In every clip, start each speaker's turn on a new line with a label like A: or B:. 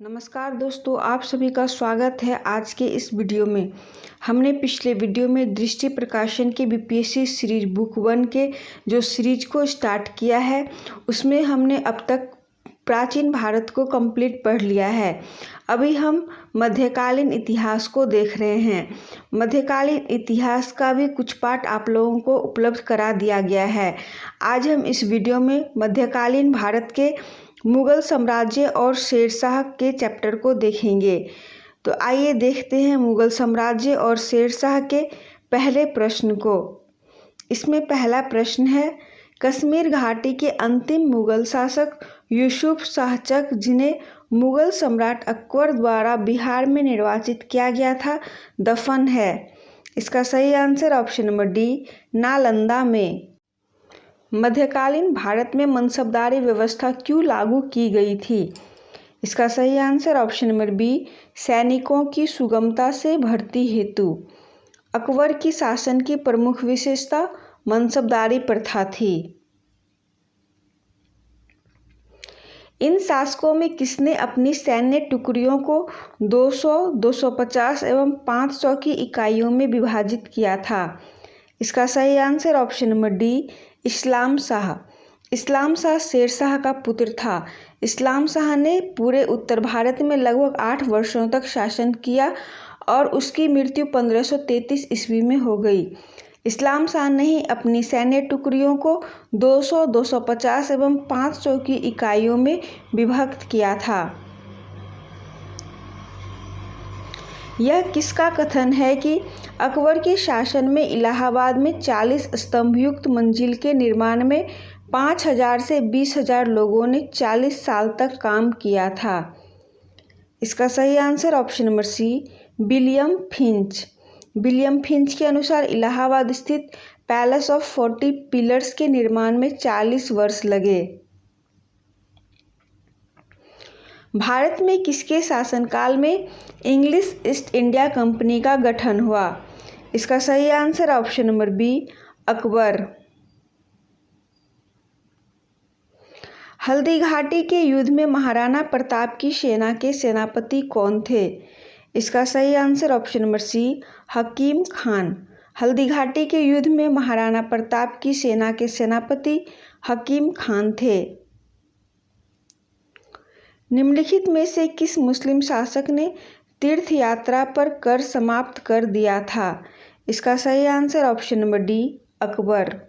A: नमस्कार दोस्तों, आप सभी का स्वागत है आज के इस वीडियो में। हमने पिछले वीडियो में दृष्टि प्रकाशन के बीपीएससी सीरीज बुक 1 के जो सीरीज को स्टार्ट किया है उसमें हमने अब तक प्राचीन भारत को कंप्लीट पढ़ लिया है। अभी हम मध्यकालीन इतिहास को देख रहे हैं। मध्यकालीन इतिहास का भी कुछ पार्ट आप लोगों को उपलब्ध करा दिया गया है। आज हम इस वीडियो में मध्यकालीन भारत के मुगल साम्राज्य और शेरशाह के चैप्टर को देखेंगे। तो आइए देखते हैं मुगल साम्राज्य और शेरशाह के पहले प्रश्न को। इसमें पहला प्रश्न है, कश्मीर घाटी के अंतिम मुगल शासक यूसुफ शाह चक, जिन्हें मुगल सम्राट अकबर द्वारा बिहार में निर्वाचित किया गया था, दफन है। इसका सही answer option number D, Nalanda में। मध्यकालीन भारत में मनसबदारी व्यवस्था क्यों लागू की गई थी? इसका सही आंसर ऑप्शन नंबर बी, सैनिकों की सुगमता से भर्ती हेतु। अकबर की शासन की प्रमुख विशेषता मनसबदारी प्रथा थी। इन शासकों में किसने अपनी सैन्य टुकड़ियों को 200, 250 एवं 500 की इकाइयों में विभाजित किया था? इसका सही आंसर ऑप्शन नंबर डी, इस्लाम शाह। इस्लाम शाह शेरशाह का पुत्र था। इस्लाम शाह ने पूरे उत्तर भारत में लगभग 8 वर्षों तक शासन किया और उसकी मृत्यु 1533 ईस्वी में हो गई। इस्लाम शाह ने ही अपनी सैन्य टुकड़ियों को 200, 250 एवं 500 की इकाइयों में विभक्त किया था। यह किसका कथन है कि अकबर के शासन में इलाहाबाद में 40 स्तंभयुक्त मंजिल के निर्माण में 5000 से 20,000 लोगों ने 40 साल तक काम किया था? इसका सही answer option number C, William Finch. William Finch के अनुसार इलाहाबाद स्थित पैलेस ऑफ 40 पिलर्स के निर्माण में 40 वर्ष लगे। भारत में किसके शासनकाल में इंग्लिश ईस्ट इंडिया कंपनी का गठन हुआ? इसका सही answer option number B, Akbar. Haldi Ghati के युद्ध में महाराणा प्रताप की सेना के सेनापति कौन थे? इसका सही आंसर ऑप्शन नंबर सी, हकीम खान। हल्दी घाटी के युद्ध में महाराणा प्रताप की सेना के सेनापति हकीम खान थे। निम्नलिखित में से किस मुस्लिम शासक ने तीर्थ यात्रा पर कर समाप्त कर दिया था? इसका सही answer option number D, Akbar.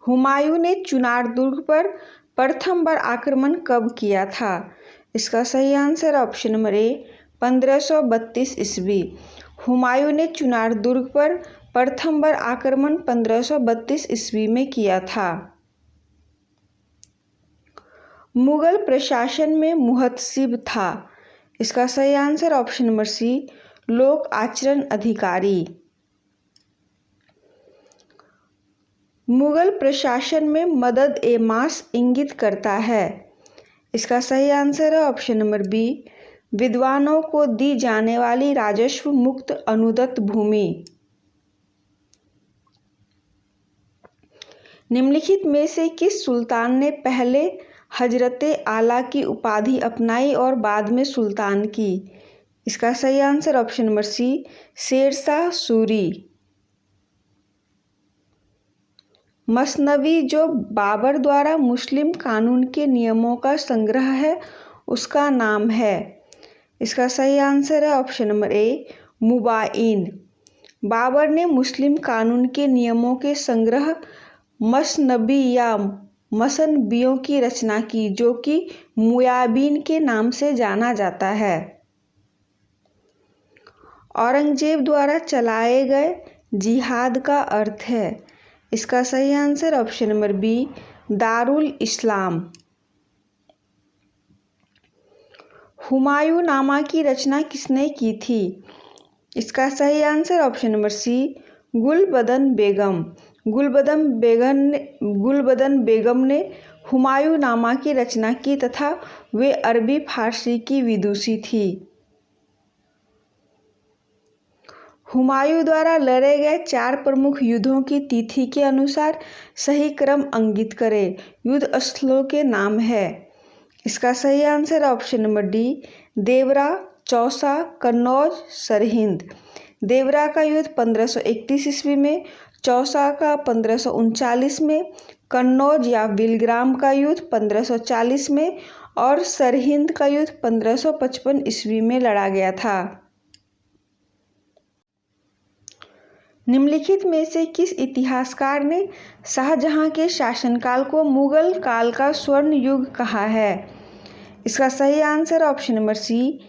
A: Humayun ने चुनार दुर्ग पर प्रथम बार आक्रमण कब किया था? इसका सही आंसर ऑप्शन नंबर ए, 1532 ईस्वी। हुमायूं ने चुनार दुर्ग पर प्रथम बार आक्रमण 1532 ईस्वी में किया था। मुगल प्रशासन में मुहतसिब था? इसका सही आंसर ऑप्शन नंबर सी, लोक आचरण अधिकारी। मुगल प्रशासन में मदद ए मास इंगित करता है? इसका सही आंसर है ऑप्शन नंबर बी, विद्वानों को दी जाने वाली राजस्व मुक्त अनुदत्त भूमि। निम्नलिखित में से किस सुल्तान ने पहले हजरते आला की उपाधि अपनाई और बाद में सुल्तान की? इसका सही answer option number C, Sher Shah. मसनवी जो बाबर द्वारा मुस्लिम कानून के नियमों का संग्रह है, उसका नाम है? इसका सही आंसर है ऑप्शन नंबर ए, मुबाइन। बाबर ने मुस्लिम कानून के नियमों के संग्रह मसनबी या मसनबियों की रचना की, जो कि मुयाबीन के नाम से जाना जाता है। औरंगजेब द्वारा चलाए गए जिहाद का अर्थ है? इसका सही आंसर ऑप्शन नंबर बी, दारुल इस्लाम। हुमायूं नामा की रचना किसने की थी? इसका सही answer option number C, Gulbadan Begum. Gulbadan Begum ने हुमायूं नामा की रचना की तथा वे अरबी फारसी की विदुषी थी। हुमायूं द्वारा लड़े गए 4 प्रमुख युद्धों की तिथि के अनुसार सही क्रम अंकित करें। युद्ध स्थलों के नाम है इसका सही आंसर ऑप्शन नंबर डी, देवरा, चौसा, कन्नौज, सरहिंद। देवरा का युद्ध 1531 ईस्वी में, चौसा का 1539 में, कन्नौज या बिलग्राम का युद्ध 1540 में और सरहिंद का युद्ध 1555 ईस्वी में लड़ा गया था। निम्नलिखित में से किस इतिहासकार ने शाहजहां के शासनकाल को मुगल काल का स्वर्ण युग कहा है? इसका सही answer option number C,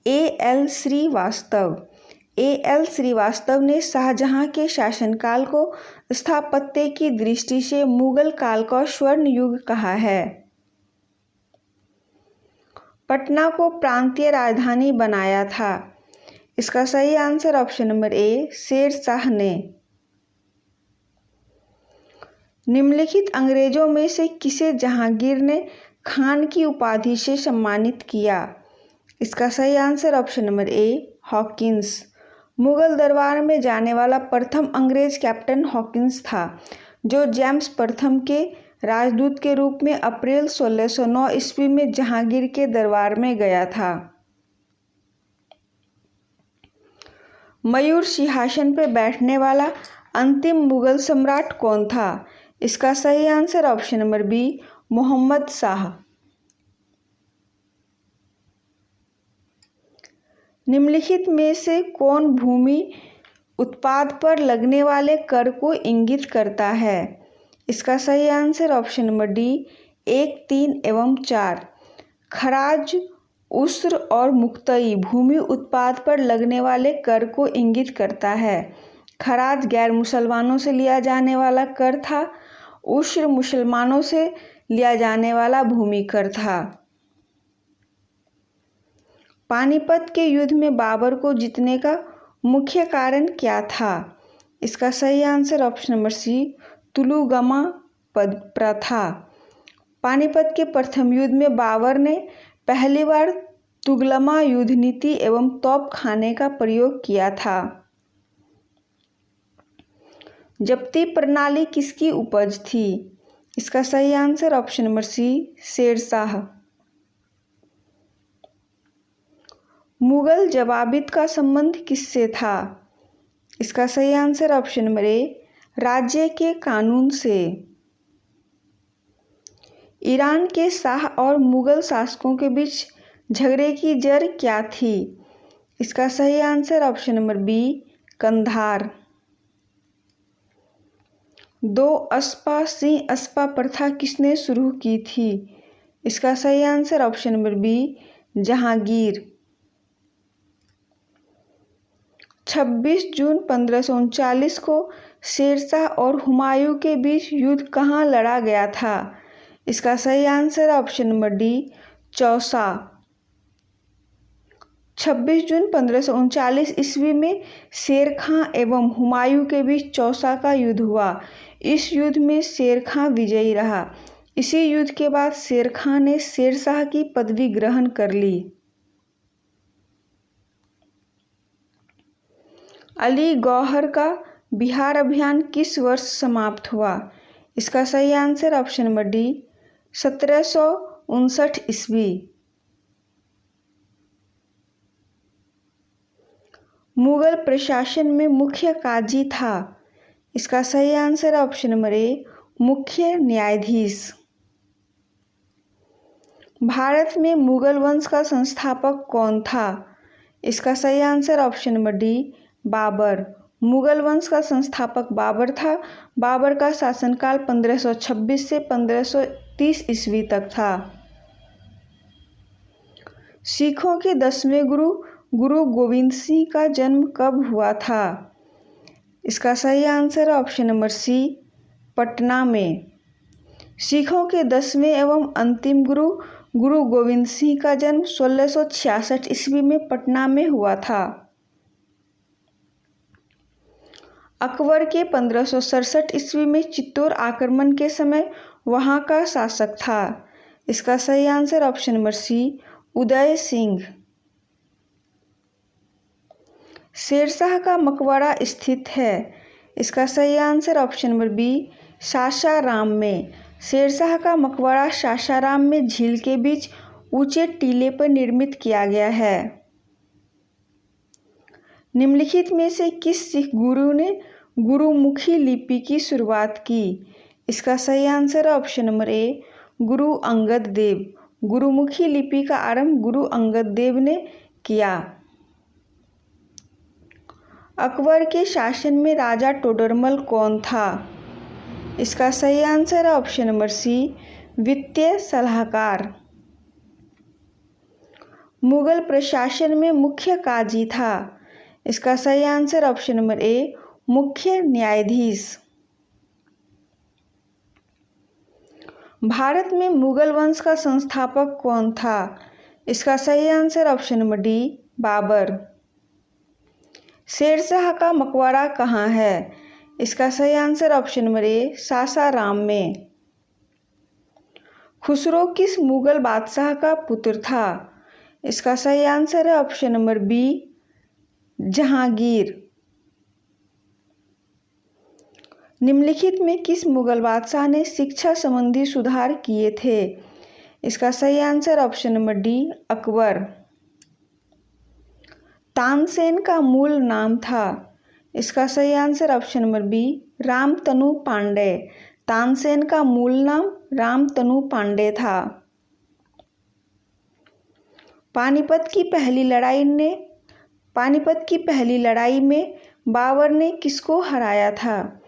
A: A.L. Srivastava. A.L. Srivastava ने शाहजहां के शासनकाल को स्थापत्य की दृष्टि से मुगल काल का स्वर्ण युग कहा है। पटना को प्रांतीय राजधानी बनाया था। इसका सही आंसर ऑप्शन नंबर ए, शेर शाह ने। निम्नलिखित अंग्रेजों में से किसे जहांगीर ने खान की उपाधि से सम्मानित किया? इसका सही आंसर ऑप्शन नंबर ए, हॉकिंस। मुगल दरबार में जाने वाला प्रथम अंग्रेज कैप्टन हॉकिंस था, जो जेम्स प्रथम के राजदूत के रूप में अप्रैल 1609 ईस्वी में जहांगीर के दरबार में गया था। मयूर सिंहासन पर बैठने वाला अंतिम मुगल सम्राट कौन था? इसका सही answer option number B, Mohammad Shah. निम्नलिखित में से कौन भूमि उत्पाद पर लगने वाले कर को इंगित करता है? इसका सही आंसर ऑप्शन नंबर डी, 1, 3 एवं 4। खराज, उस्र और मुक्तई भूमि उत्पाद पर लगने वाले कर को इंगित करता है। खराज गैर मुसलमानों से लिया जाने वाला कर था। उस्र मुसलमानों से लिया जाने वाला भूमि कर था। पानीपत के युद्ध में बाबर को जीतने का मुख्य कारण क्या था? इसका सही आंसर ऑप्शन नंबर सी, तुलुगमा प्रथा। पानीपत के प्रथम युद्ध में बाबर ने पहली बार तुगलमा युद्ध नीति एवं तोप खाने का प्रयोग किया था। जब्ती प्रणाली किसकी उपज थी? इसका सही answer option number C, Sher Shah. Mughal जवाबित का संबंध किससे था? इसका सही आंसर ऑप्शन नंबर ए, राज्य के कानून से। ईरान के शाह और मुगल शासकों के बीच झगड़े की जड़ क्या थी? इसका सही answer option number B, Kandahar. 2 अस्पा Singh अस्पा प्रथा किसने शुरू की थी? इसका सही answer option number B, Jahangir. 26 जून 1539 को शेरशाह और हुमायूं के बीच युद्ध कहाँ लड़ा गया था? इसका सही answer option number D, Chausa. 26 जून 1539 ईस्वी में शेर खां एवं हुमायूं के बीच चौसा का युद्ध हुआ। इस युद्ध में शेर खां विजयी रहा। इसी युद्ध के बाद शेर खां ने शेरशाह की पदवी ग्रहण कर ली। अली गौहर का बिहार अभियान किस वर्ष समाप्त हुआ? इसका सही आंसर ऑप्शन नंबर डी, 1759 ईस्वी। मुगल प्रशासन में मुख्य काजी था। इसका सही आंसर ऑप्शन नंबर ए, मुख्य न्यायाधीश। भारत में मुगल वंश का संस्थापक कौन था? इसका सही answer option number D, Babur. Mughal वंश का संस्थापक बाबर था। बाबर का शासनकाल 1526 से 1530 ईस्वी तक था। सिखों के 10वें गुरु गुरु गोविंद सिंह का जन्म कब हुआ था? इसका सही answer option number C, Patna में। सिखों के 10वें एवं अंतिम गुरु गुरु गोविंद सिंह का जन्म 1666 ईस्वी में पटना में हुआ था। अकबर के 1567 ईस्वी में चित्तौड़ आक्रमण के समय वहां का शासक था। इसका सही answer option number C, Uday Singh. Sher Shah का मकबरा स्थित है। इसका सही answer option number B, Sasaram में। शेरशाह का मकबरा सासाराम में झील के बीच ऊंचे टीले पर निर्मित किया गया है? निम्नलिखित में से किस सिख गुरु ने गुरुमुखी लिपि की शुरुआत की? इसका सही आंसर है ऑप्शन नंबर ए, गुरु अंगद देव। गुरुमुखी लिपि का आरंभ गुरु अंगद देव ने किया। अकबर के शासन में राजा टोडरमल कौन था? इसका सही आंसर है ऑप्शन नंबर सी, वित्तीय सलाहकार। मुगल प्रशासन में मुख्य काजी था? इसका सही आंसर ऑप्शन नंबर ए, मुख्य न्यायाधीश। भारत में मुगल वंश का संस्थापक कौन था? इसका सही answer option number D, Babur. Sher Shah का मकबरा कहाँ है? इसका सही answer option number A, Sasaram में। खुसरो किस मुगल बादशाह का पुत्र था? इसका सही आंसर है ऑप्शन नंबर बी, जहांगीर। निम्नलिखित में किस मुगल बादशाह ने शिक्षा संबंधी सुधार किए थे? इसका सही answer option number D, Akbar. Tansen का मूल नाम था? इसका सही answer option number B, Ramtanu Pandey. Tansen का मूल नाम रामतनु पांडे था। पानीपत की पहली लड़ाई में बाबर ने किसको हराया था?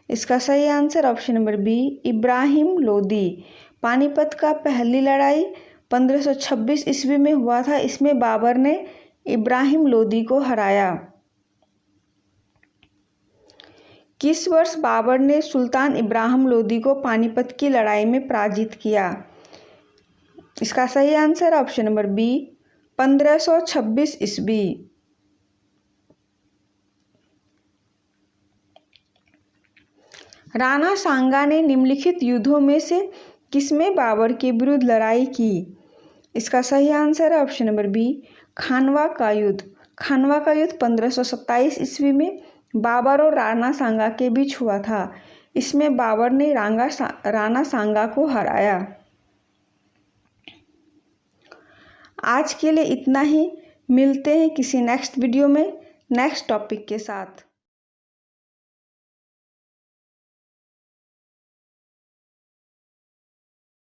A: इसका सही answer option number B, Ibrahim Lodi. Panipat का पहली लड़ाई 1526 ईस्वी में हुआ था। इसमें बाबर ने इब्राहिम लोदी को हराया। किस वर्ष बाबर ने सुल्तान इब्राहिम लोदी को पानीपत की लड़ाई में पराजित किया? इसका सही आंसर ऑप्शन नंबर बी, 1526 ईस्वी। राणा सांगा ने निम्नलिखित युद्धों में से किसमें बाबर के विरुद्ध लड़ाई की? इसका सही आंसर है ऑप्शन नंबर बी, खानवा का युद्ध। खानवा का युद्ध 1527 ईस्वी में बाबर और राणा सांगा के बीच हुआ था। इसमें बाबर ने राणा सांगा को हराया। आज के लिए इतना ही। मिलते हैं किसी नेक्स्ट वीडियो में नेक्स्ट टॉपिक के साथ।